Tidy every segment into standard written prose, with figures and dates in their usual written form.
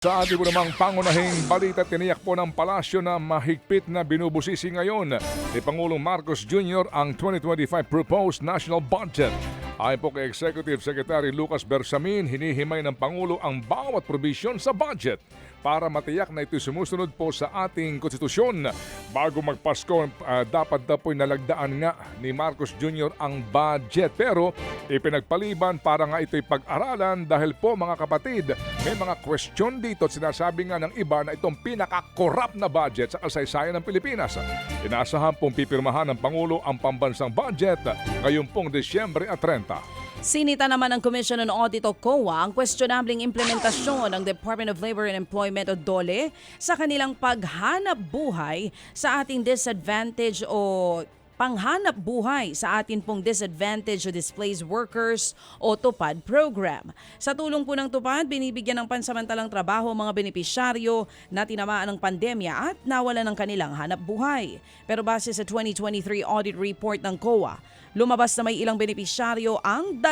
Sa ating po namang pangunahing balita, tiniyak po ng palasyo na mahigpit na binubusisi ngayon ni Pangulong Marcos Jr. ang 2025 proposed national budget. Ayon po kay Executive Secretary Lucas Bersamin, hinihimay ng Pangulo ang bawat provision sa budget para matiyak na ito sumusunod po sa ating konstitusyon. Bago magpasko, dapat na po'y nalagdaan nga ni Marcos Jr. ang budget. Pero ipinagpaliban para nga ito'y pag-aralan dahil po mga kapatid, may mga question dito at sinasabi nga ng iba na itong pinaka-corrupt na budget sa kasaysayan ng Pilipinas. Inasahan pong pipirmahan ng Pangulo ang pambansang budget ngayong pong Disyembre 30. Sinita naman ng Commission on Audit o COA ang questionabling implementasyon ng Department of Labor and Employment o DOLE sa kanilang paghanap buhay sa ating disadvantage o panghanap buhay sa atin pong disadvantage o displaced workers o TUPAD program. Sa tulong po ng TUPAD, binibigyan ng pansamantalang trabaho ang mga benepisyaryo na tinamaan ng pandemya at nawalan ng kanilang hanap buhay. Pero base sa 2023 audit report ng COA, lumabas na may ilang benepisyaryo ang 2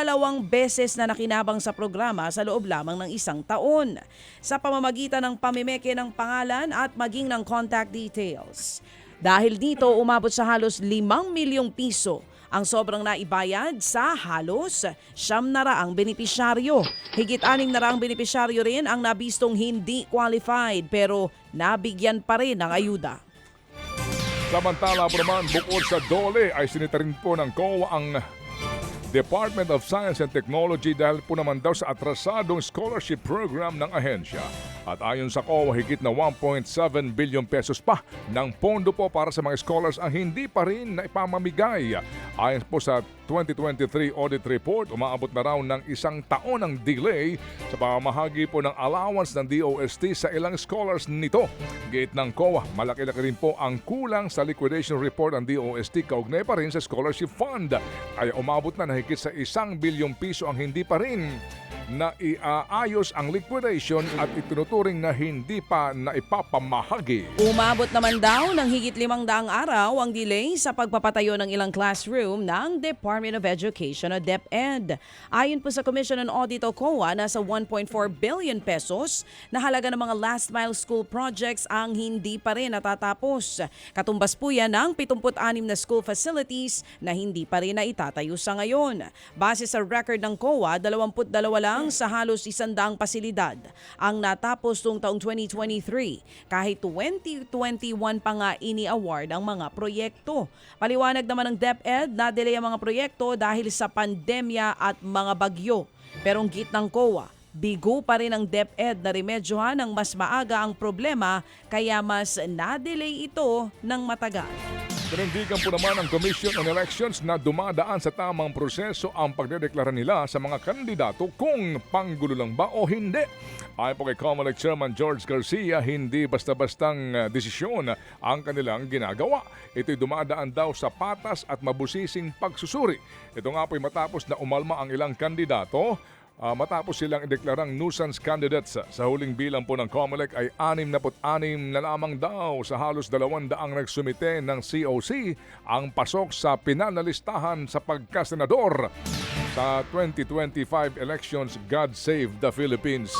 beses na nakinabang sa programa sa loob lamang ng 1 taon sa pamamagitan ng pamimeke ng pangalan at maging ng contact details. Dahil dito, umabot sa halos 5 milyong piso ang sobrang naibayad sa halos 900 benepisyaryo. Higit 600 benepisyaryo rin ang nabistong hindi qualified pero nabigyan pa rin ng ayuda. Samantala po naman, bukod sa DOLE ay sinita rin po ng COA ang Department of Science and Technology dahil po naman daw sa atrasadong scholarship program ng ahensya. At ayon sa COA, higit na 1.7 billion pesos pa ng pondo po para sa mga scholars ang hindi pa rin na ipamamigay. Ayon po sa 2023 audit report, umaabot na raw ng 1 taon ang delay sa pamamahagi po ng allowance ng DOST sa ilang scholars nito. Gate ng COA, malaki-laki rin po ang kulang sa liquidation report ng DOST kaugnay pa rin sa scholarship fund. Kaya umabot na higit sa 1 bilyong piso ang hindi pa rin na iaayos ang liquidation at itinuturing na hindi pa na ipapamahagi. Umabot naman daw ng higit 500 araw ang delay sa pagpapatayo ng ilang classroom ng Department of Education o DepEd. Ayon po sa Commission on Audit o COA, nasa 1.4 billion pesos na halaga ng mga last mile school projects ang hindi pa rin natatapos. Katumbas po yan ng 76 na school facilities na hindi pa rin na itatayo sa ngayon. Base sa record ng COA, 22 lang sa halos 100 pasilidad ang natapos noong taong 2023 kahit 2021 pa nga ini-award ang mga proyekto. Paliwanag naman ng DepEd na delay ang mga proyekto dahil sa pandemya at mga bagyo. Pero ang git ng COA, bigo pa rin ang DepEd na remedyohan ng mas maaga ang problema kaya mas na-delay ito ng matagal. Panindigan po naman ang Commission on Elections na dumadaan sa tamang proseso ang pagdedeklara nila sa mga kandidato kung panggulo lang ba o hindi. Ayon po kay COMELEC Chairman George Garcia, hindi basta-bastang desisyon ang kanilang ginagawa. Ito'y dumadaan daw sa patas at mabusising pagsusuri. Ito nga po'y matapos na umalma ang ilang kandidato. Matapos silang ideklarang nuisance candidates sa huling bilang po ng COMELEC ay 66 na lamang daw sa halos 200 nagsumite ng COC ang pasok sa pinal na listahan sa pagkasenador sa 2025 elections. God save the Philippines.